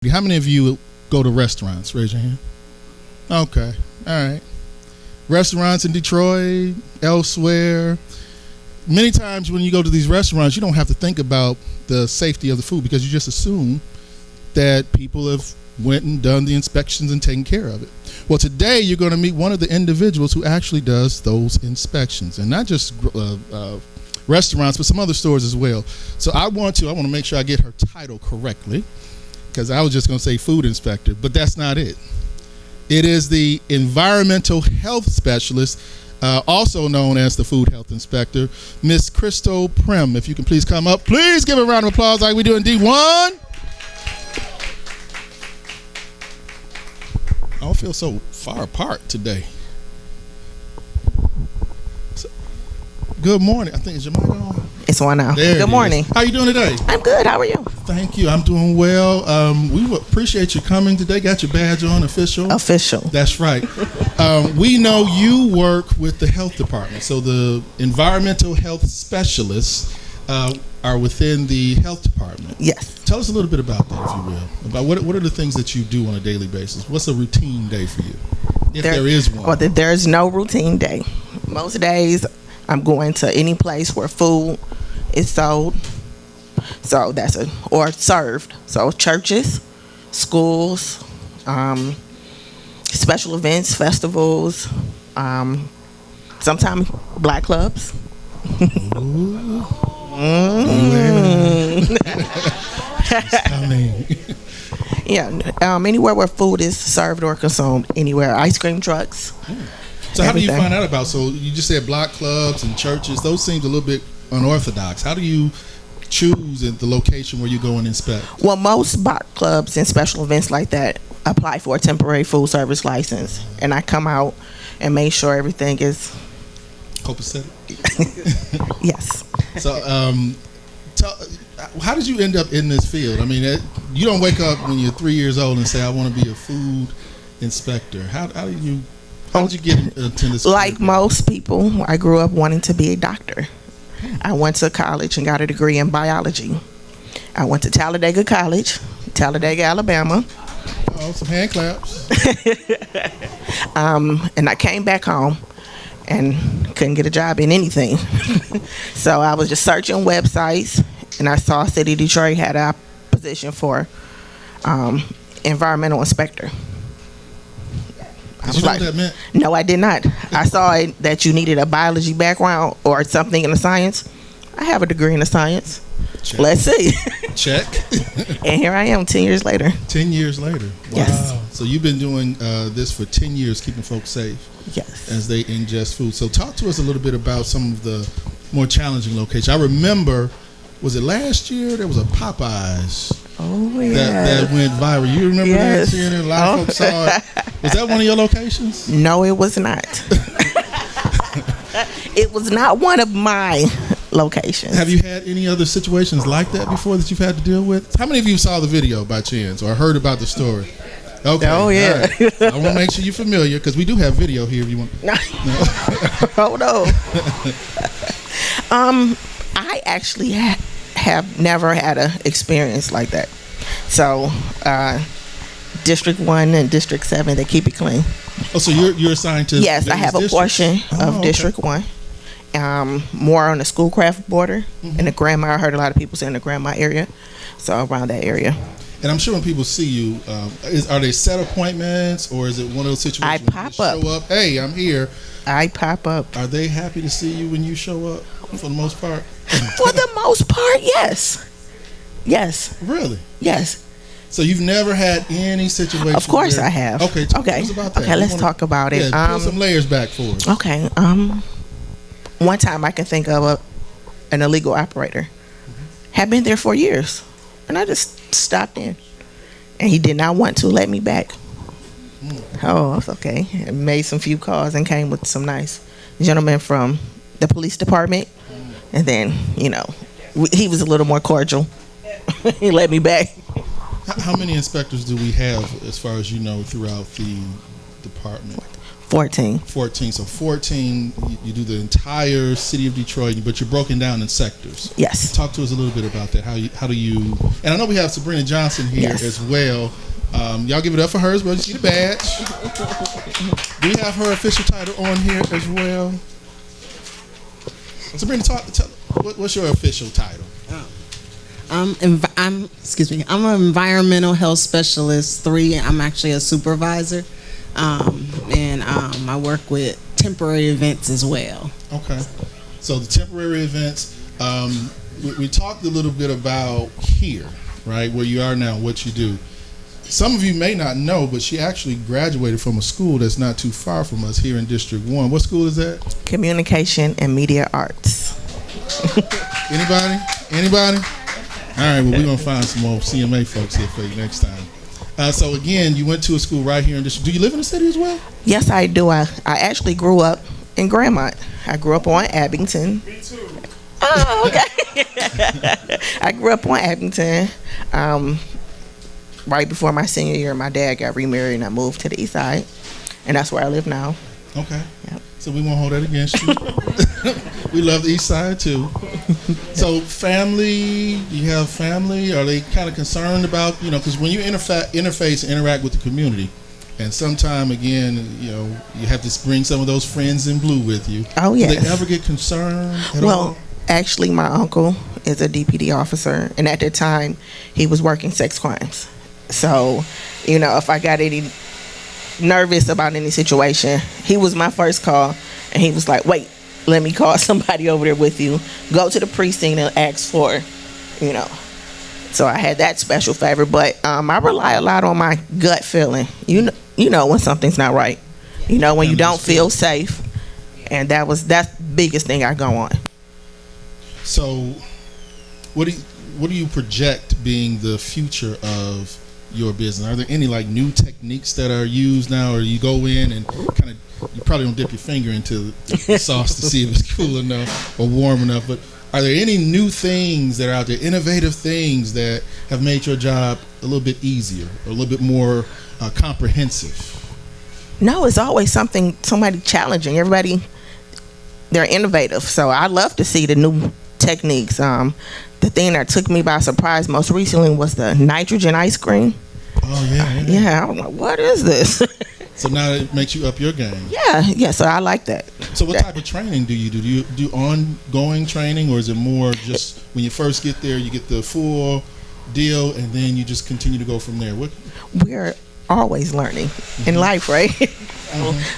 How many of you go to restaurants? Raise your hand. Okay. All right. Restaurants in Detroit, elsewhere. Many times when you go to these restaurants, you don't have to think about the safety of the food because you just assume that people have went and done the inspections and taken care of it. Well, today you're going to meet one of the individuals who actually does those inspections, and not just restaurants, but some other stores as well. So I want to make sure I get her title correctly, because I was just going to say food inspector, but that's not it. It is the environmental health specialist, also known as the food health inspector, Miss Crystal Primm. If you can please come up. Please give a round of applause like we do in D1. I don't feel so far apart today. Good morning. I think, is your mic on? It's on now. Good morning. How you doing today? I'm good. How are you? Thank you. I'm doing well. We appreciate you coming today. Got your badge on, official? Official. That's right. We know you work with the health department, so the environmental health specialists are within the health department. Yes. Tell us a little bit about that, if you will. About what are the things that you do on a daily basis? What's a routine day for you, if there is one? Well, there's no routine day. Most days, I'm going to any place where food is sold. So or served. So churches, schools, special events, festivals, sometimes black clubs. Yeah, anywhere where food is served or consumed, anywhere. Ice cream trucks. So how do you find out about? So you just said block clubs and churches. Those seems a little bit unorthodox. How do you choose the location where you go and inspect? Well, most block clubs and special events like that apply for a temporary food service license, and I come out and make sure everything is copacetic. Yes. So, how did you end up in this field? I mean, you don't wake up when you're 3 years old and say, "I want to be a food inspector." How did you get into this? Like most people, I grew up wanting to be a doctor. I went to college and got a degree in biology. I went to Talladega College, Talladega, Alabama. Oh, some hand claps. And I came back home and couldn't get a job in anything. So I was just searching websites, and I saw City of Detroit had a position for environmental inspector. Did you know what that meant? No, I did not. I saw that you needed a biology background or something in the science. I have a degree in the science. Check. Let's see. Check. And here I am 10 years later. 10 years later. Wow. Yes. So you've been doing this for 10 years, keeping folks safe. Yes. As they ingest food. So talk to us a little bit about some of the more challenging locations. I remember, was it last year? There was a Popeyes. Oh, yeah. That went viral. You remember that? Seeing it? A lot of folks saw it. Was that one of your locations? No, it was not. It was not one of my locations. Have you had any other situations like that before that you've had to deal with? How many of you saw the video by chance or heard about the story? Okay. Oh, yeah. Right. I want to make sure you're familiar because we do have video here if you want. No. Hold on. I actually have never had an experience like that. So, District 1 and District 7, they keep it clean. Oh, so you're assigned to? Yes, I have a portion of District 1. More on the Schoolcraft border, in the Grandma. I heard a lot of people say in the Grandma area, so around that area. And I'm sure when people see you, are they set appointments or is it one of those situations I pop where you up. show up? Hey, I'm here. I pop up. Are they happy to see you when you show up for the most part? For the most part, yes. Yes. Really? Yes. So you've never had any situation? Of course I have. Okay, talk to us about that. Okay, let's talk about it. Yeah, pull some layers back for us. Okay. One time I can think of an illegal operator. Had been there for years. And I just stopped in. And he did not want to let me back. Oh, it's okay. I made some few calls and came with some nice gentlemen from the police department. And then, he was a little more cordial. He let me back. How many inspectors do we have, as far as you know, throughout the department? 14. 14. So 14, you do the entire city of Detroit, but you're broken down in sectors. Yes. Talk to us a little bit about that. How do you? And I know we have Sabrina Johnson here Yes. as well. Y'all give it up for her as well. You see the badge. Do we have her official title on here as well? Sabrina, what's your official title? I'm an environmental health specialist 3. I'm actually a supervisor, and I work with temporary events as well. Okay, so the temporary events. We talked a little bit about here, right, where you are now, what you do. Some of you may not know, but she actually graduated from a school that's not too far from us here in District 1. What school is that? Communication and Media Arts. Anybody? All right, well, we're going to find some more CMA folks here for you next time. So, again, you went to a school right here in District. Do you live in the city as well? Yes, I do. I actually grew up in Grandmont. I grew up on Abington. Me too. Oh, okay. I grew up on Abington. Right before my senior year, my dad got remarried and I moved to the east side. And that's where I live now. Okay. Yep. So we won't hold that against you. We love the east side too. So family, you have family? Are they kind of concerned about, because when you interface and interact with the community, and sometime again, you have to bring some of those friends in blue with you. Oh, yes. Do they ever get concerned at all? Well, actually, my uncle is a DPD officer. And at the time, he was working sex crimes. So, if I got any nervous about any situation, he was my first call. And he was like, wait, let me call somebody over there with you. Go to the precinct and ask for, So I had that special favor. But I rely a lot on my gut feeling. You know when something's not right. When you don't feel safe. And that's the biggest thing I go on. So what do you project being the future of your business? Are there any new techniques that are used now, or you go in and you probably don't dip your finger into the sauce to see if it's cool enough or warm enough, but are there any new things that are out there, innovative things that have made your job a little bit easier or a little bit more comprehensive? No, it's always somebody challenging. Everybody, they're innovative. So I love to see the new techniques. The thing that took me by surprise most recently was the nitrogen ice cream. Oh, yeah. Yeah, I was like, what is this? So now it makes you up your game. Yeah, so I like that. So what type of training do you do? Do you do ongoing training, or is it more just when you first get there, you get the full deal, and then you just continue to go from there? We're always learning in life, right?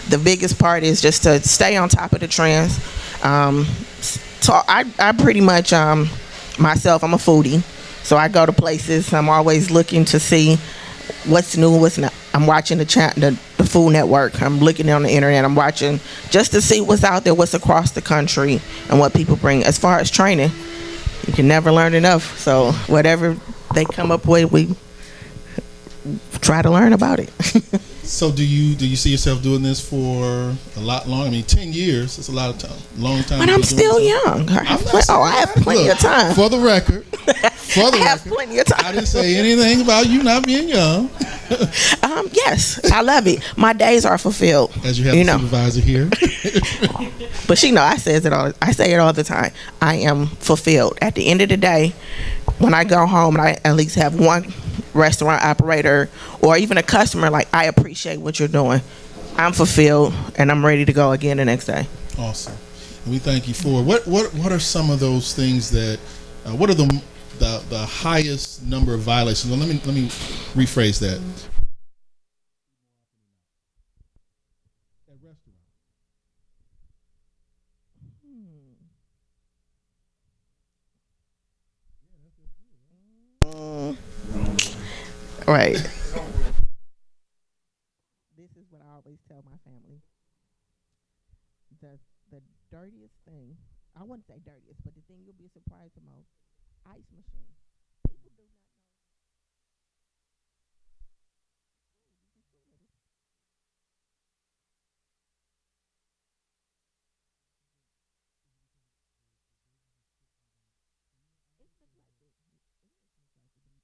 The biggest part is just to stay on top of the trends. So I pretty much, myself, I'm a foodie. So I go to places. I'm always looking to see what's new, what's not. I'm watching the Food Network. I'm looking on the internet. I'm watching just to see what's out there, what's across the country, and what people bring. As far as training, you can never learn enough. So whatever they come up with, we try to learn about it. So do you see yourself doing this for a lot longer? I mean, 10 years, it's a lot of time, long time. But I'm still young. I have plenty of time. For the record. I have plenty of time. I didn't say anything about you not being young. Yes, I love it. My days are fulfilled. As you have a supervisor here. But I say it all the time. I am fulfilled. At the end of the day, when I go home and I at least have one restaurant operator or even a customer, I appreciate what you're doing. I'm fulfilled and I'm ready to go again the next day. Awesome. And we thank you for what are some of those things that what are the highest number of violations? Well, let me rephrase that. Right. This is what I always tell my family. The dirtiest thing, I wouldn't say dirtiest, but the thing you'll be surprised the most, ice machine. People do not know. It's neglected. It is neglected.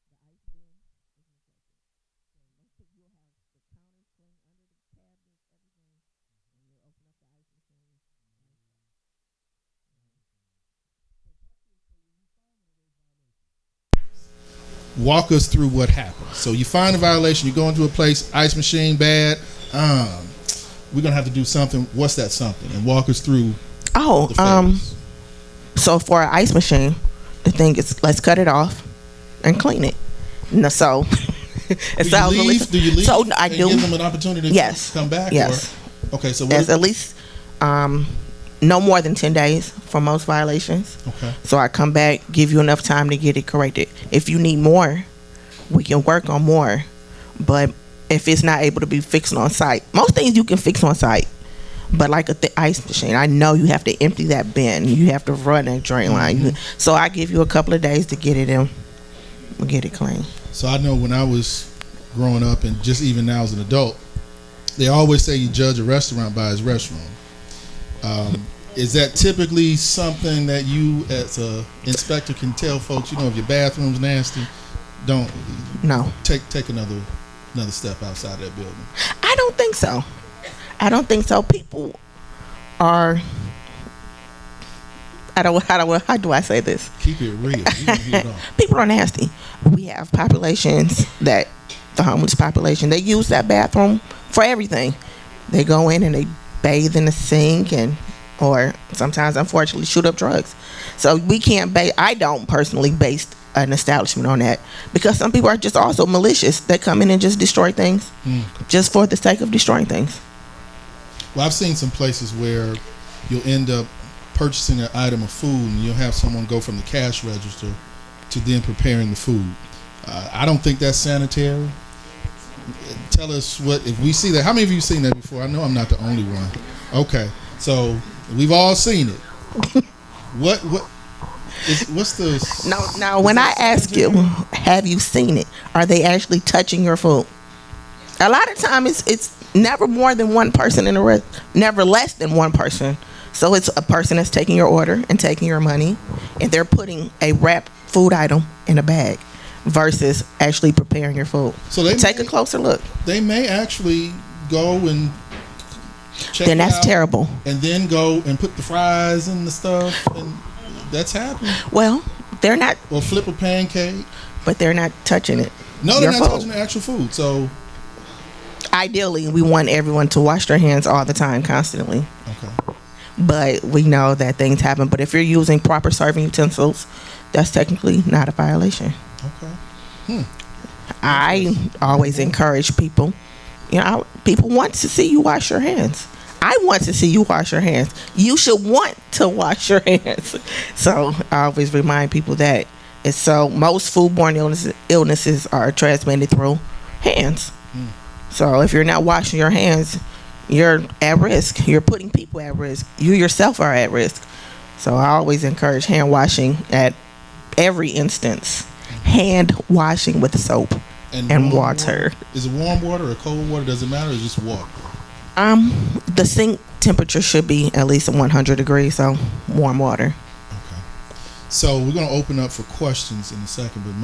The ice bin is neglected. So you'll have the counters clean under the cabinets, everything. walk us through what happens. So you find a violation, you go into a place, ice machine bad. We're gonna have to do something. What's that something? And walk us through. So for an ice machine, the thing is, let's cut it off and clean it. No, so it sounds really. Do you leave? So I do. Give them an opportunity to come back. Yes. Or, okay. So yes, at least no more than 10 days for most violations. Okay. So I come back, give you enough time to get it corrected. If you need more, we can work on more. But if it's not able to be fixed on site, most things you can fix on site. But like ice machine, I know you have to empty that bin. You have to run that drain line. So I give you a couple of days to get it in, get it clean. So I know when I was growing up, and just even now as an adult, they always say you judge a restaurant by its restroom. Is that typically something that you, as a inspector, can tell folks? If your bathroom's nasty, don't take another step outside that building. I don't think so. People are. How do I say this? Keep it real. You don't hear it all. People are nasty. We have populations that the homeless population, they use that bathroom for everything. They go in and they bathe in the sink or sometimes, unfortunately, shoot up drugs. So we can't I don't personally base an establishment on that, because some people are just also malicious. They come in and just destroy things just for the sake of destroying things. Well, I've seen some places where you'll end up purchasing an item of food and you'll have someone go from the cash register to then preparing the food. I don't think that's sanitary. Tell us if we see that. How many of you seen that before? I know I'm not the only one. Okay, so we've all seen it. What's the now when I ask you, have you seen it? Are they actually touching your food? A lot of times it's never more than one person in the never less than one person. So it's a person that's taking your order and taking your money, and they're putting a wrapped food item in a bag versus actually preparing your food. So they take a closer look. They may actually go and check then that's it out, terrible. And then go and put the fries in the stuff, and that's happening. Well, they're not. Or flip a pancake. But they're not touching it. No, they're not touching the actual food. So ideally, we want everyone to wash their hands all the time, constantly. Okay. But we know that things happen. But if you're using proper serving utensils, that's technically not a violation. Okay. I always encourage people. People want to see you wash your hands. I want to see you wash your hands. You should want to wash your hands. So I always remind people that. And so most foodborne illnesses are transmitted through hands. So if you're not washing your hands, you're at risk. You're putting people at risk. You yourself are at risk. So I always encourage hand washing at every instance. Hand washing with soap and water. Is it warm water or cold water? Does it matter? Or is it just water? The sink temperature should be at least 100 degrees, so warm water. Okay. So we're going to open up for questions in a second, but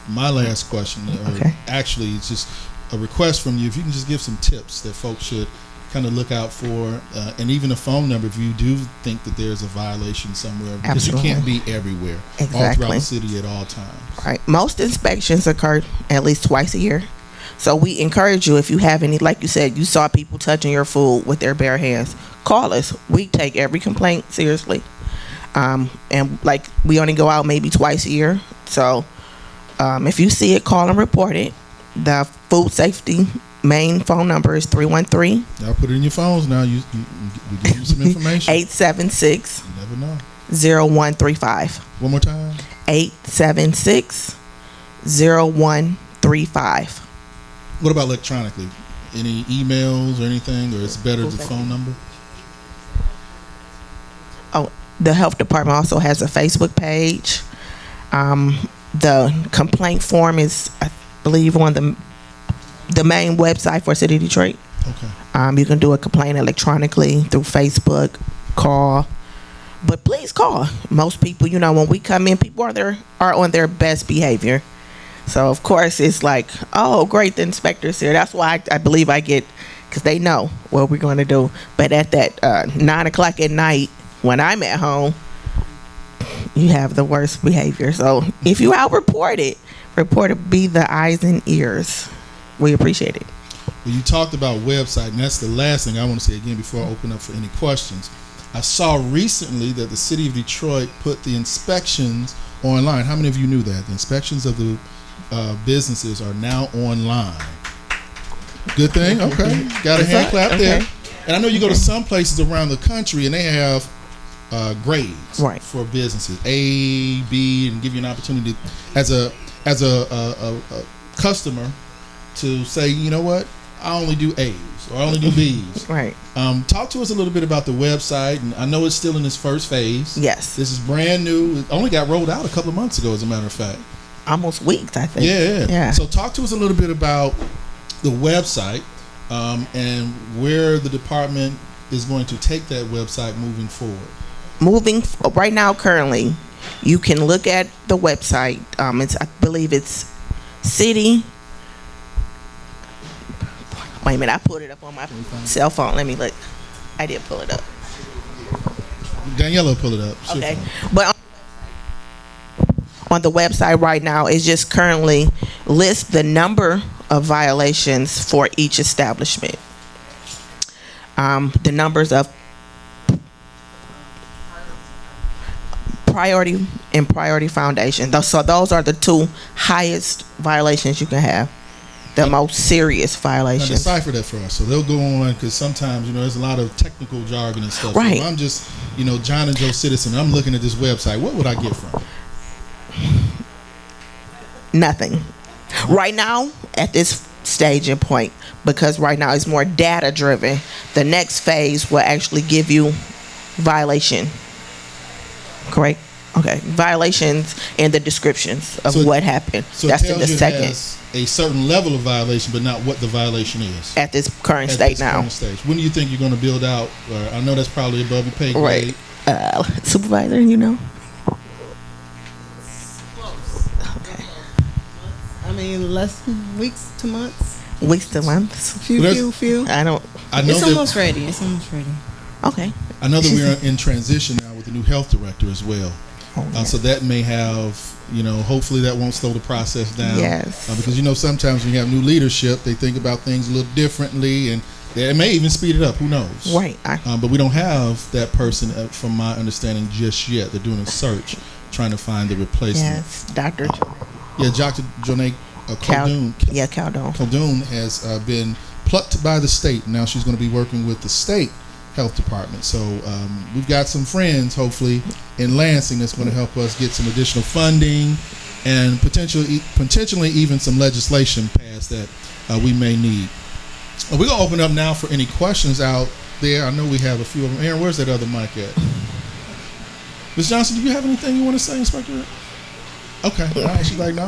my last question, actually, it's just a request from you. If you can just give some tips that folks should kind of look out for, and even a phone number if you do think that there's a violation somewhere, because you can't be everywhere, all throughout the city at all times. Right. Most inspections occur at least twice a year. So we encourage you, if you have any, like you said, you saw people touching your food with their bare hands, call us. We take every complaint seriously. And like, we only go out maybe twice a year. So if you see it, call and report it. The food safety main phone number is 313. Y'all put it in your phones now. We give you some information. 876. You never know. 0135. One more time. 876 0135. What about electronically? Any emails or anything, or it's better the phone number? Oh, the health department also has a Facebook page. The complaint form is, I believe, on the main website for City of Detroit. Okay. You can do a complaint electronically through Facebook, call. But please call. Most people, when we come in, people are on their best behavior. So, of course, it's like, oh, great, the inspector's here. That's why I believe I get, because they know what we're going to do. But at that 9 o'clock at night, when I'm at home, you have the worst behavior. So, if you out report it, Reporter, be the eyes and ears. We appreciate it. Well, you talked about website, and that's the last thing I want to say again before I open up for any questions. I saw recently that the city of Detroit put the inspections online. How many of you knew that? The inspections of the businesses are now online. Good thing? Okay. Got a hand clap there. And I know you go to some places around the country and they have grades for businesses, A, B, and give you an opportunity as a customer to say, you know what, I only do A's or I only do B's. Right. Talk to us a little bit about the website, and I know it's still in its first phase. Yes. This is brand new. It only got rolled out a couple of months ago, as a matter of fact. Almost weeks, I think. Yeah. So talk to us a little bit about the website and where the department is going to take that website moving forward. Right now, currently, you can look at the website. I believe it's city. Wait a minute, I pulled it up on my cell phone. Let me look. I did pull it up. Daniela pull it up. Okay, but on the website right now, it just currently lists the number of violations for each establishment. The numbers of priority and priority foundation. So those are the two highest violations you can have. The most serious violations. Now decipher that for us. So they'll go on, because sometimes, there's a lot of technical jargon and stuff. Right. So I'm just, John and Joe citizen. I'm looking at this website. What would I get from it? Nothing. Right now, at this stage and point, because right now it's more data driven, the next phase will actually give you violation. Correct? Okay. Violations and the descriptions of what happened. So that's it tells in the you second. it has a certain level of violation, but not what the violation is. At this current state now. Current stage. When do you think you're going to build out? I know that's probably above your pay grade. Right. Supervisor, Okay. I mean, less than weeks to months. Weeks to months. Few. I know It's almost ready. Okay. I know that we're in transition now with the new health director as well. So that may have, hopefully that won't slow the process down. Yes. Because, sometimes when you have new leadership, they think about things a little differently, and it may even speed it up. Who knows? Right. But we don't have that person, from my understanding, just yet. They're doing a search, trying to find the replacement. Yes. Dr. Yeah, Dr. Jonae Khaldun. Khaldun has been plucked by the state. Now she's going to be working with the state health department. So we've got some friends, hopefully, in Lansing that's going to help us get some additional funding and potentially even some legislation passed that we may need. We're going to open up now for any questions out there. I know we have a few of them. Aaron, where's that other mic at? Ms. Johnson, do you have anything you want to say, Inspector? Okay. All right. She's like, no.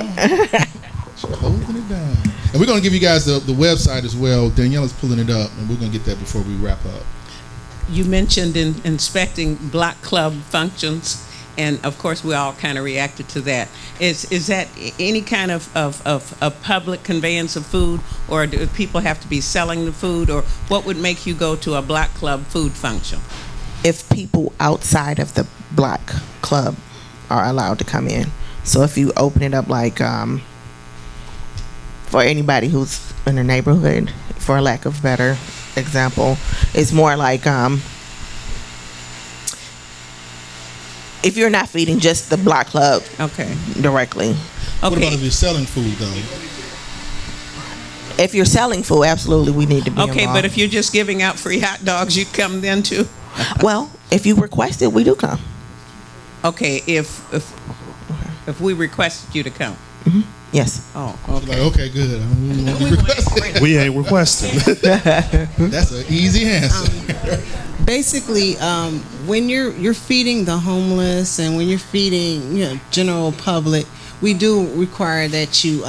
She's holding it down. And we're going to give you guys the website as well. Daniela's pulling it up, and we're going to get that before we wrap up. You mentioned in inspecting block club functions, and of course we all kind of reacted to that. Is that any kind of public conveyance of food, or do people have to be selling the food, or what would make you go to a block club food function? If people outside of the block club are allowed to come in. So if you open it up like for anybody who's in the neighborhood, for lack of better example, it's more like if you're not feeding just the block club directly. What about if you're selling food though? If you're selling food, absolutely we need to be involved. But if you're just giving out free hot dogs, you come then too? Well, if you request it, we do come. Okay, if we requested you to come. Mm-hmm. Yes. Oh, okay. Like, okay, good. We ain't requesting. That's an easy answer. Basically, when you're feeding the homeless and when you're feeding general public, we do require that you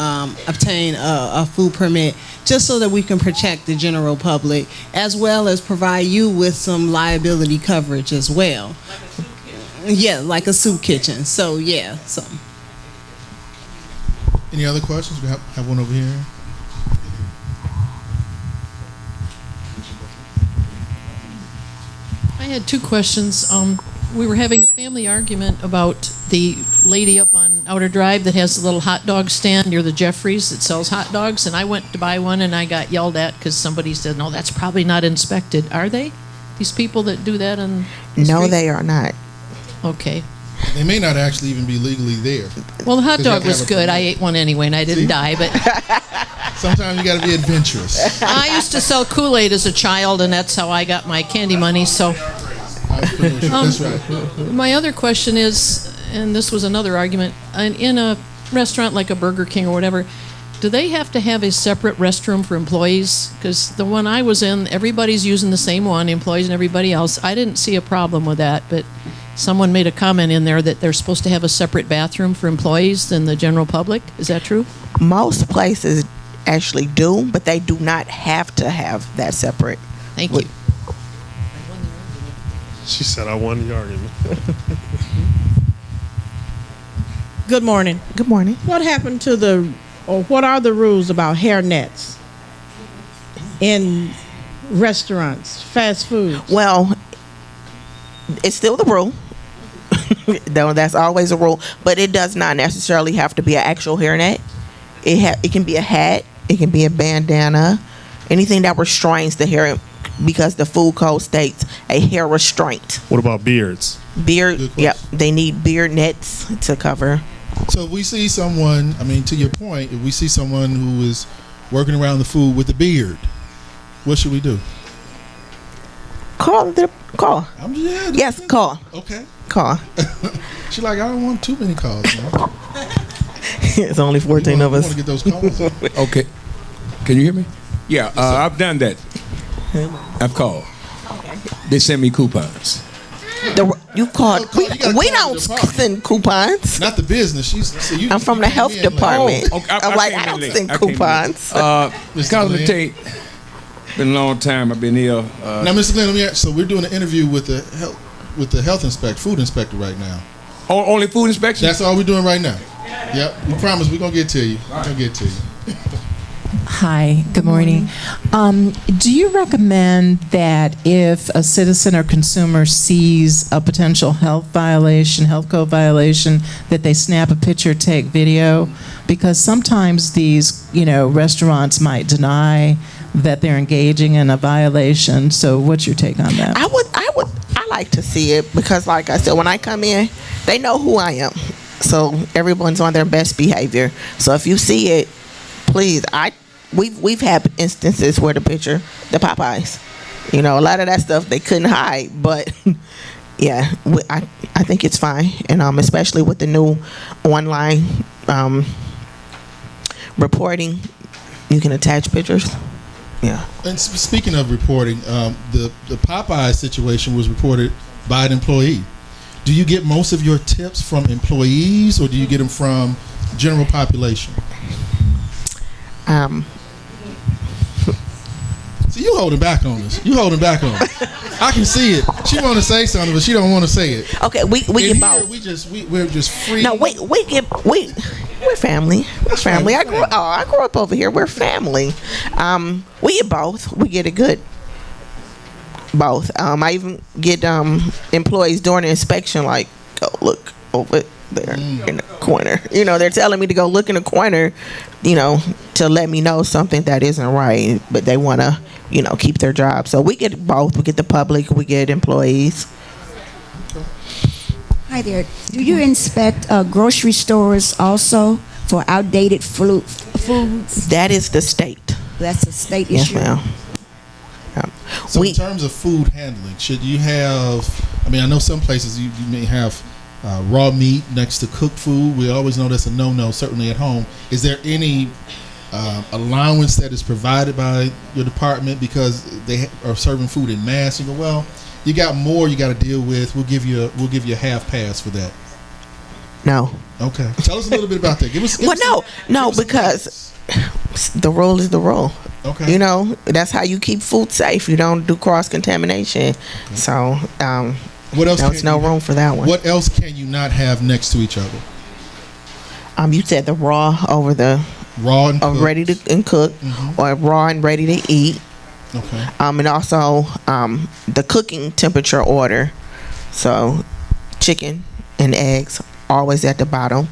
obtain a food permit, just so that we can protect the general public, as well as provide you with some liability coverage as well. Yeah, like a soup kitchen. So yeah. Any other questions? We have one over here. I had two questions. We were having a family argument about the lady up on Outer Drive that has a little hot dog stand near the Jeffries that sells hot dogs, and I went to buy one and I got yelled at because somebody said, no, that's probably not inspected. Are they? These people that do that on the No, street? they are not. Okay. They may not actually even be legally there. Well, the hot 'Cause you dog have to was have a good. I permit. ate one anyway, and I didn't See? die, but Sometimes you got to be adventurous. I used to sell Kool-Aid as a child, and that's how I got my candy money, so... That's right. My other question is, and this was another argument, in a restaurant like a Burger King or whatever, do they have to have a separate restroom for employees? Because the one I was in, everybody's using the same one, employees and everybody else. I didn't see a problem with that, but someone made a comment in there that they're supposed to have a separate bathroom for employees than the general public. Is that true? Most places actually do, but they do not have to have that separate. Thank you. She said I won the argument. Good morning. Good morning. What happened to what are the rules about hair nets in restaurants, fast food? Well, it's still the rule. Though that's always a rule, but it does not necessarily have to be an actual hairnet. It can be a hat, it can be a bandana, anything that restrains the hair, because the food code states a hair restraint. What about beards? Beard, Good question. yep, they need beard nets to cover. So if we see someone, I mean, to your point, if we see someone who is working around the food with a beard, what should we do? Call. Yes, call. Okay. Call. She's like, I don't want too many calls, man. It's only 14 of I us. want to get those calls. Okay. Can you hear me? Yeah, I've done that. I've called. They send me coupons. You called. Oh, you gotta We call don't the department. send coupons. Not the business. I'm from the health department. Oh, okay, I'm like, came I in don't late. send I came in late. coupons. Because of the tape, been a long time. I've been here. Now, Mr. Glenn, let me ask, so we're doing an interview with the health inspector, food inspector right now. Only food inspection? That's all we're doing right now. Yep. We promise we're gonna get to you. We're gonna get to you. Hi, good morning. Do you recommend that if a citizen or consumer sees a potential health code violation, that they snap a picture, take video? Because sometimes these, restaurants might deny that they're engaging in a violation. So what's your take on that? I like to see it because, like I said, when I come in, they know who I am. So everyone's on their best behavior. So if you see it, please, we've had instances where the Popeyes, a lot of that stuff they couldn't hide, but yeah, I think it's fine, and especially with the new online reporting, you can attach pictures. Yeah. And speaking of reporting, the Popeye situation was reported by an employee. Do you get most of your tips from employees, or do you get them from general population? So you holding back on us. I can see it. She want to say something, but she don't want to say it. Okay, we get both. We're just free. No, we're family. We're family. I grew up over here. We're family. We get both. We get a good both. I even get employees during the inspection, like, go look over there in the corner. They're telling me to go look in the corner, to let me know something that isn't right, but they want to, keep their job. So we get both. We get the public, we get employees. Hi there. Do you inspect grocery stores also for outdated foods? That is the state. That's a state Yes, issue. ma'am. So in terms of food handling, should you have, I know some places you may have raw meat next to cooked food. We always know that's a no-no, certainly at home. Is there any allowance that is provided by your department because they are serving food in mass? You go, well, you got more you got to deal with. We'll give you a half pass for that. No. Okay. Tell us a little bit about that. Because the rule is the rule. Okay. That's how you keep food safe. You don't do cross-contamination. Okay. So what else? There's no room for that one. What else can you not have next to each other? You said the raw over the raw and ready to cook, or raw and ready to eat. Okay. And also the cooking temperature order. So chicken and eggs always at the bottom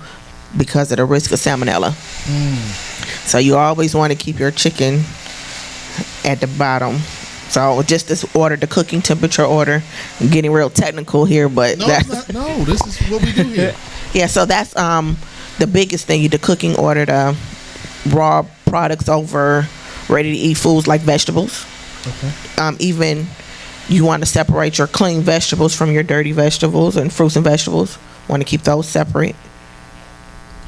because of the risk of salmonella. So you always want to keep your chicken at the bottom. So just this order, the cooking temperature order. I'm getting real technical here, but No, it's not. No, this is what we do here. yeah. So that's the biggest thing. The cooking order, the raw products over ready to eat foods like vegetables. Okay. Even you want to separate your clean vegetables from your dirty vegetables, and fruits and vegetables. Want to keep those separate.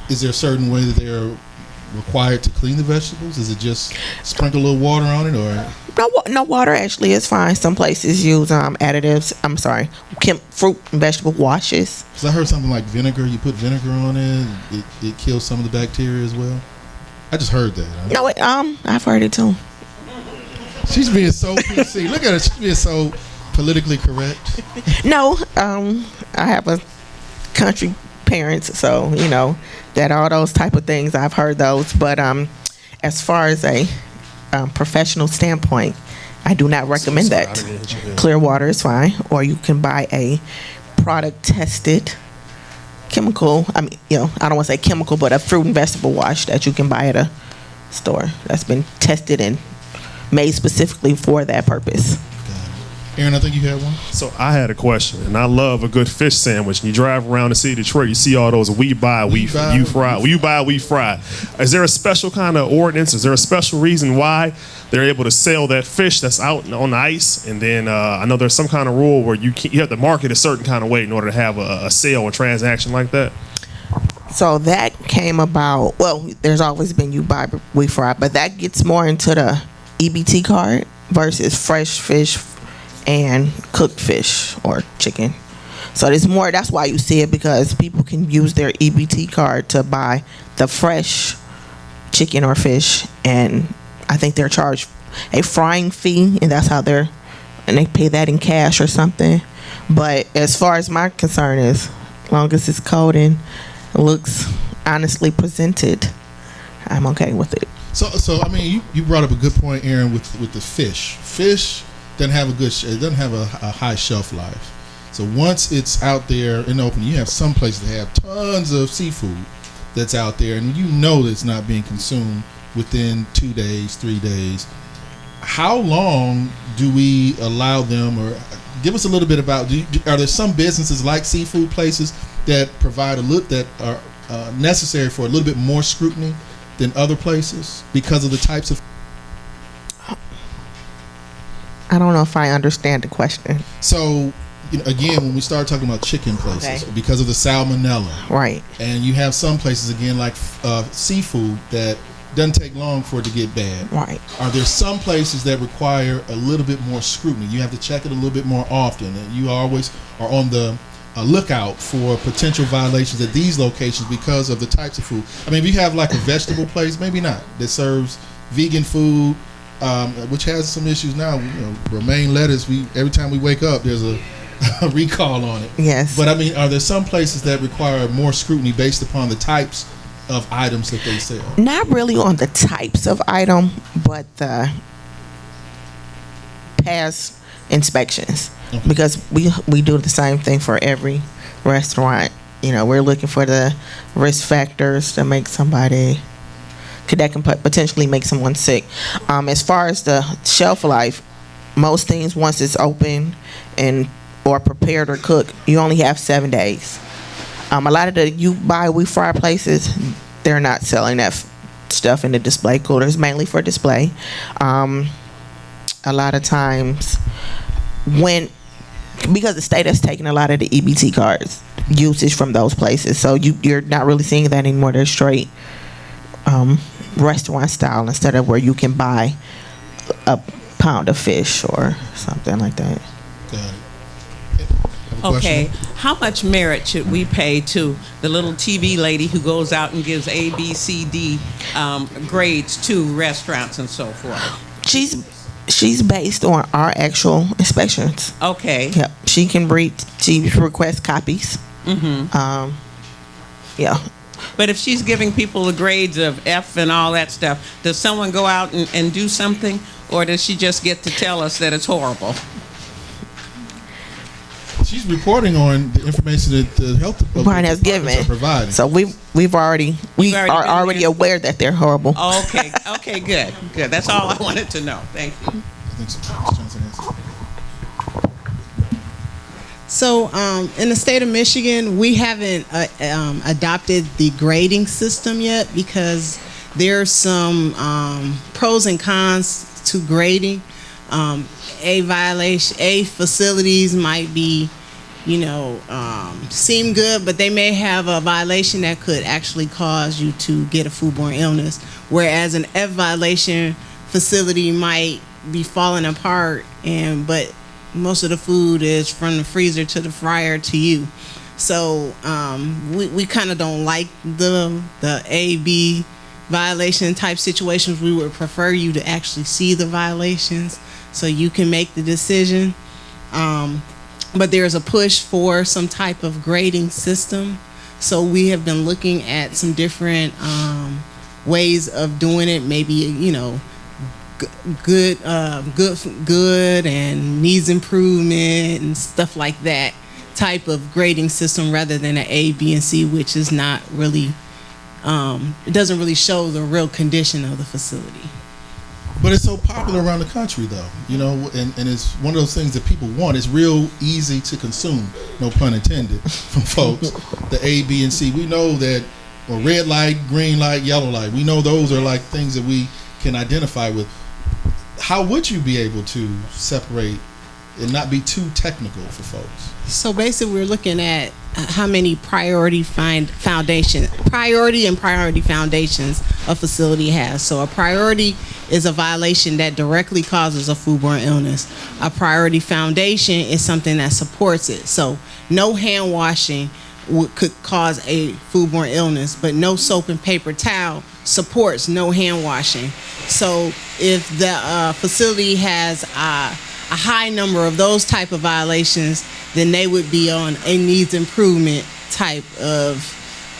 Is there a certain way that they're required to clean the vegetables? Is it just sprinkle a little water on it, or No water actually is fine. Some places use additives. I'm sorry, fruit and vegetable washes. because I heard something like vinegar. You put vinegar on it, it kills some of the bacteria as well. I just heard that. No, I've heard it too. She's being so PC. Look at her. She's being so politically correct. No, I have a country parents, so you know that all those type of things I've heard those. But as far as a professional standpoint, I do not recommend that. Clear water is fine, or you can buy a product tested chemical. I mean, you know, I don't want to say chemical, but a fruit and vegetable wash that you can buy at a store that's been tested and made specifically for that purpose. Aaron, I think you had one. So I had a question, and I love a good fish sandwich. And you drive around the city of Detroit, you see all those we buy, we fry. You buy, we fry. Is there a special kind of ordinance? Is there a special reason why they're able to sell that fish that's out on the ice? And then I know there's some kind of rule where you have to market a certain kind of way in order to have a sale or transaction like that. So that came about. Well, there's always been you buy, we fry, but that gets more into the EBT card versus fresh fish and cooked fish or chicken. So there's more. That's why you see it, because people can use their EBT card to buy the fresh chicken or fish, and I think they're charged a frying fee, and that's how and they pay that in cash or something. But as far as my concern is, as long as it's cold and looks honestly presented, I'm okay with it. So I mean, you brought up a good point, Aaron, with the fish. Fish doesn't have it doesn't have a high shelf life. So once it's out there in the open, you have some places that have tons of seafood that's out there, and you know that it's not being consumed within 2 days, 3 days. How long do we allow them, or give us a little bit about? Are there some businesses like seafood places that provide that are necessary for a little bit more scrutiny than other places because of the types of? I don't know if I understand the question. So, again, when we start talking about chicken places, because of the salmonella, right? And you have some places again like seafood that doesn't take long for it to get bad, right? Are there some places that require a little bit more scrutiny? You have to check it a little bit more often, and you always are on the lookout for potential violations at these locations because of the types of food. I mean, if you have like a vegetable place, maybe not, that serves vegan food, which has some issues now. Romaine lettuce. Every time we wake up, there's a recall on it. Yes. But I mean, are there some places that require more scrutiny based upon the types of items that they sell? Not really on the types of item, but the past inspections. Okay. Because we do the same thing for every restaurant. We're looking for the risk factors that make somebody, that can potentially make someone sick. As far as the shelf life, most things, once it's open or prepared or cooked, you only have 7 days. A lot of the you buy, we fry places, they're not selling that stuff in the display coolers, mainly for display. A lot of times, because the state has taken a lot of the EBT cards usage from those places, so you're not really seeing that anymore. They're straight restaurant style instead of where you can buy a pound of fish or something like that. Got it. Okay, how much merit should we pay to the little TV lady who goes out and gives A, B, C, D grades to restaurants and so forth? She's based on our actual inspections. Okay. Yep. She requests copies. Mm-hmm. Yeah. But if she's giving people the grades of F and all that stuff, does someone go out and do something, or does she just get to tell us that it's horrible? She's reporting on the information that the health department has given. Are providing. So we are already aware that they're horrible. Okay. Okay. Good. Good. That's all I wanted to know. Thank you. I think so. Ms. Johnson has it. So, in the state of Michigan, we haven't adopted the grading system yet because there's some pros and cons to grading. A facilities might be, seem good, but they may have a violation that could actually cause you to get a foodborne illness. Whereas an F violation facility might be falling apart, but most of the food is from the freezer to the fryer to you. So we kind of don't like the A/B violation type situations. We would prefer you to actually see the violations so you can make the decision. But there's a push for some type of grading system. So we have been looking at some different ways of doing it. Maybe, good and needs improvement and stuff like that type of grading system rather than an A, B, and C, which is not really, it doesn't really show the real condition of the facility. But it's so popular around the country, though, and it's one of those things that people want. It's real easy to consume, no pun intended, from folks. The A, B, and C. We know that, or red light, green light, yellow light. We know those are like things that we can identify with. How would you be able to separate and not be too technical for folks? So basically, we're looking at how many priority and priority foundations a facility has. So a priority is a violation that directly causes a foodborne illness. A priority foundation is something that supports it. So no hand washing could cause a foodborne illness, but no soap and paper towel supports no hand washing. So if the facility has a high number of those type of violations, then they would be on a needs improvement type of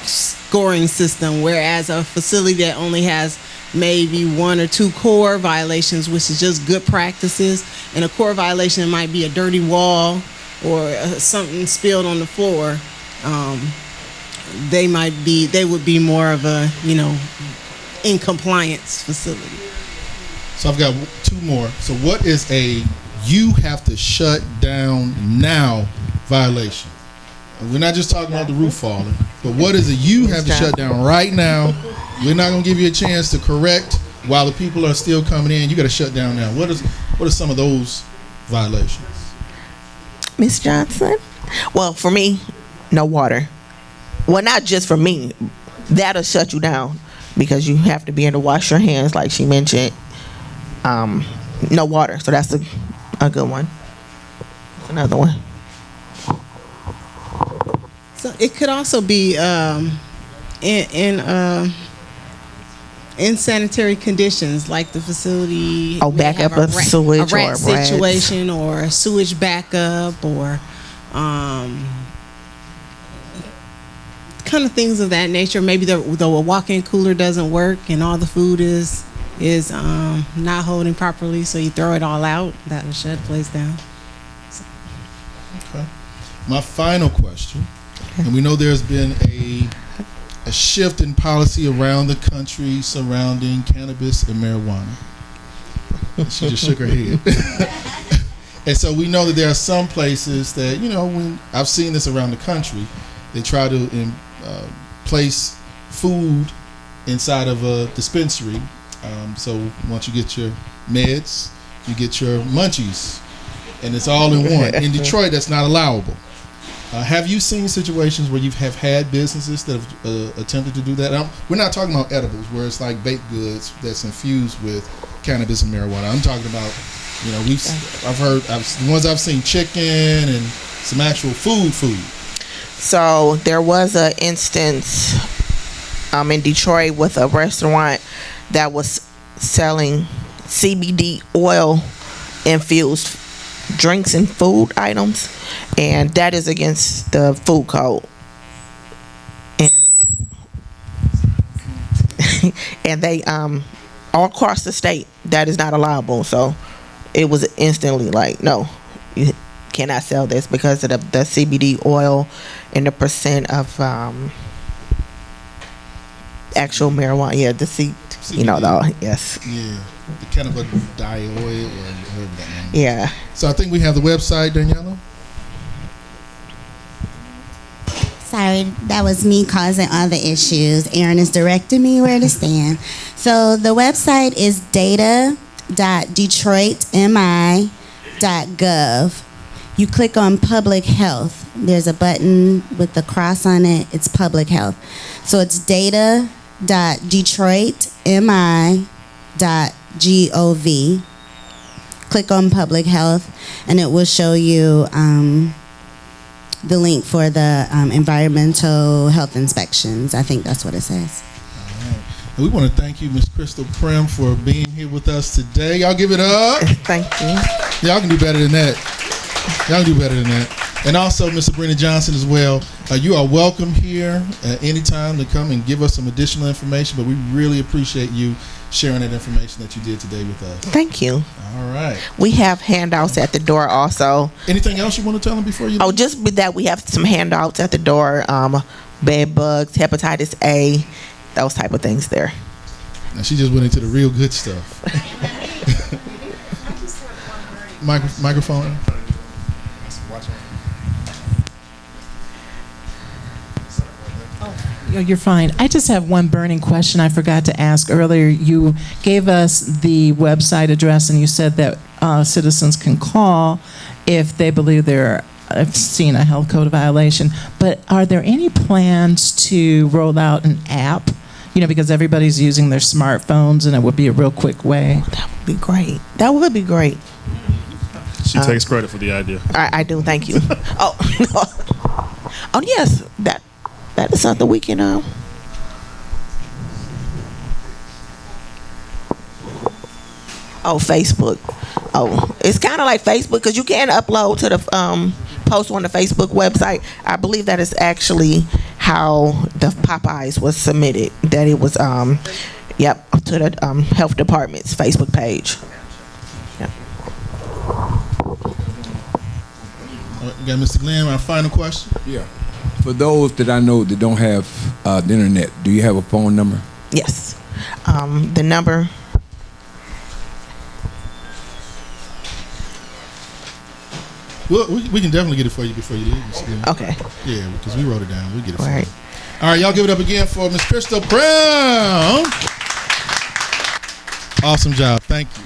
scoring system, whereas a facility that only has maybe one or two core violations, which is just good practices, and a core violation might be a dirty wall or something spilled on the floor, they would be more of a in compliance facility. So I've got two more. So what is a you have to shut down now violation? And we're not just talking about the roof falling, but what is a you have to shut down right now? We're not going to give you a chance to correct while the people are still coming in. You got to shut down now. What are some of those violations? Ms. Johnson? Well, for me, no water. Well, not just for me. That'll shut you down because you have to be able to wash your hands, like she mentioned. No water, so that's a good one. That's another one. So it could also be in sanitary conditions, like the facility. Back up a sewage a rat or situation, or a sewage backup, or kind of things of that nature. Maybe the walk-in cooler doesn't work, and all the food is not holding properly, so you throw it all out. That'll shut the place down. Okay. My final question, and we know there's been a shift in policy around the country surrounding cannabis and marijuana. She just shook her head. And so we know that there are some places that, when I've seen this around the country, they try to place food inside of a dispensary. So once you get your meds, you get your munchies, and it's all in one. In Detroit, that's not allowable. Have you seen situations where you have had businesses that have attempted to do that? We're not talking about edibles, where it's like baked goods that's infused with cannabis and marijuana. I'm talking about, the ones I've seen, chicken and some actual food. So there was an instance in Detroit with a restaurant that was selling CBD oil infused drinks and food items, and that is against the food code. And they all across the state, that is not allowable. So it was instantly like, no, you cannot sell this because of the CBD oil and the percent of actual marijuana. Yeah, the yes. Yeah, the cannabidiol oil or whatever that name is. Yeah. So I think we have the website, Daniela. Sorry, that was me causing all the issues. Aaron is directing me where to stand. So the website is data.detroitmi.gov. You click on public health. There's a button with the cross on it. It's public health. So it's data.detroitmi.gov. Click on public health, and it will show you the link for the environmental health inspections. I think that's what it says. All right. And we want to thank you, Ms. Crystal Primm, for being here with us today. Y'all give it up. Thank you. Y'all can do better than that. Y'all can do better than that. And also, Ms. Sabrina Johnson as well. You are welcome here at any time to come and give us some additional information, but we really appreciate you sharing that information that you did today with us. Thank you. All right. We have handouts at the door also. Anything else you want to tell them before you leave? Oh, just with that, we have some handouts at the door. Bed bugs, hepatitis A, those type of things there. Now she just went into the real good stuff. Microphone. You're fine. I just have one burning question I forgot to ask earlier. You gave us the website address, and you said that citizens can call if they believe they're seen a health code violation. But are there any plans to roll out an app? Because everybody's using their smartphones, and it would be a real quick way. That would be great. That would be great. She takes credit for the idea. I do. Thank you. Oh yes, that is something we can. Oh, Facebook. Oh, it's kind of like Facebook because you can upload to the post on the Facebook website. I believe that is actually how the Popeyes was submitted. That it was to the health department's Facebook page. Yep. You got Mr. Glenn, our final question? Yeah. For those that I know that don't have the internet, do you have a phone number? Yes. The number. Well, we can definitely get it for you before you leave, Mr. Glenn. Okay. Yeah, because we wrote it down. We'll get it for Right. you. All right, y'all give it up again for Ms. Crystal Primm. Awesome job. Thank you.